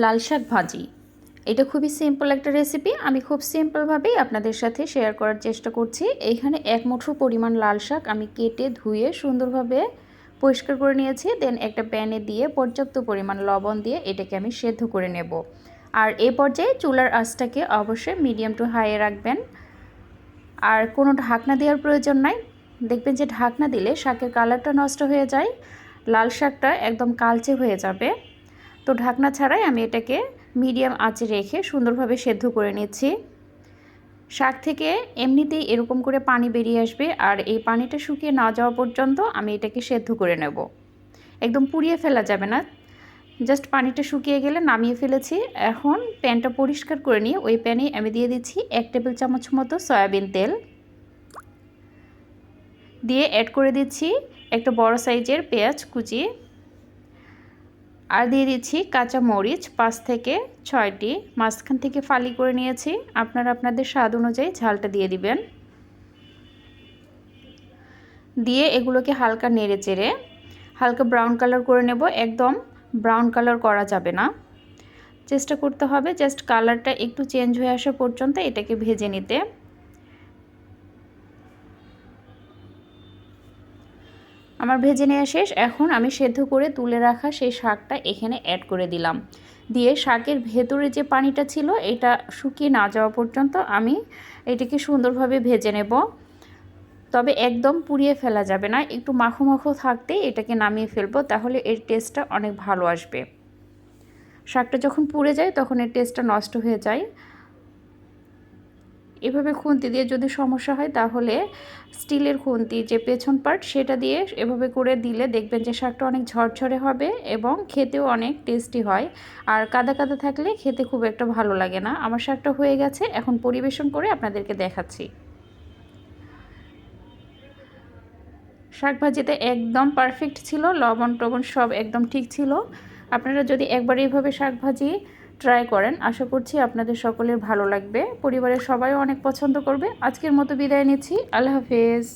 লাল শাক ভাজি। এটা খুবই সিম্পল একটা রেসিপি। আমি খুব সিম্পলভাবেই আপনাদের সাথে শেয়ার করার চেষ্টা করছি। এইখানে এক মুঠো পরিমাণ লাল শাক আমি কেটে ধুয়ে সুন্দরভাবে পরিষ্কার করে নিয়েছি। দেন একটা প্যানে দিয়ে পর্যাপ্ত পরিমাণ লবণ দিয়ে এটাকে আমি সেদ্ধ করে নেব। আর এই পর্যায়ে চুলার আঁচটাকে অবশ্যই মিডিয়াম টু হাইয়ে রাখবেন। আর কোনো ঢাকনা দেওয়ার প্রয়োজন নাই। দেখবেন যে ঢাকনা দিলে শাকের কালারটা নষ্ট হয়ে যায়, লাল শাকটা একদম কালচে হয়ে যাবে। তো ঢাকনা ছাড়াই আমি এটাকে মিডিয়াম আঁচে রেখে সুন্দরভাবে সেদ্ধ করে নিচ্ছি। শাক থেকে এমনিতেই এরকম করে পানি বেরিয়ে আসবে, আর এই পানিটা শুকিয়ে না যাওয়া পর্যন্ত আমি এটাকে সেদ্ধ করে নেব। একদম পুড়িয়ে ফেলা যাবে না, জাস্ট পানিটা শুকিয়ে গেলে নামিয়ে ফেলেছি। এখন প্যানটা পরিষ্কার করে নিয়ে ওই প্যানে আমি দিয়ে দিচ্ছি 1 টেবিল চামচ মতো সয়াবিন তেল। দিয়ে অ্যাড করে দিচ্ছি একটা বড় সাইজের পেঁয়াজ কুচি, আর দিয়ে দিচ্ছি কাঁচা মরিচ 5 থেকে 6টি, মাঝখান থেকে ফালি করে নিয়েছি। আপনারা আপনাদের স্বাদ অনুযায়ী ঝালটা দিয়ে দিবেন। দিয়ে এগুলোকে হালকা নেড়ে চেড়ে হালকা ব্রাউন কালার করে নেব। একদম ব্রাউন কালার করা যাবে না, চেষ্টা করতে হবে জাস্ট কালারটা একটু চেঞ্জ হয়ে আসা পর্যন্ত এটাকে ভেজে নিতে। আমার ভেজে নেওয়া শেষ। এখন আমি সেদ্ধ করে তুলে রাখা সেই শাকটা এখানে অ্যাড করে দিলাম। দিয়ে শাকের ভেতরে যে পানিটা ছিল এটা শুকিয়ে না যাওয়া পর্যন্ত আমি এটাকে সুন্দরভাবে ভেজে নেব। তবে একদম পুড়িয়ে ফেলা যাবে না, একটু মাখো মাখো থাকতেই এটাকে নামিয়ে ফেলবো, তাহলে এর টেস্টটা অনেক ভালো আসবে। শাকটা যখন পুড়ে যায় তখন এর টেস্টটা নষ্ট হয়ে যায়। এভাবে খুন্তি দিয়ে যদি সমস্যা হয় তাহলে স্টিলের খুন্তি যে পেছন পার্ট সেটা দিয়ে এভাবে করে দিলে দেখবেন যে শাকটা অনেক ঝরঝরে হবে এবং খেতেও অনেক টেস্টি হয়। আর কাদা কাদা থাকলে খেতে খুব একটা ভালো লাগে না। আমার শাকটা হয়ে গেছে, এখন পরিবেশন করে আপনাদেরকে দেখাচ্ছি। শাক ভাজিতে একদম পারফেক্ট ছিল, লবণ টবণ সব একদম ঠিক ছিল। আপনারা যদি একবার এইভাবে শাক ভাজি ট্রাই করেন, আশা করছি আপনাদের সকলের ভালো লাগবে, পরিবারের সবাইও অনেক পছন্দ করবে। আজকের মতো বিদায় নিচ্ছি, আল্লাহ হাফেজ।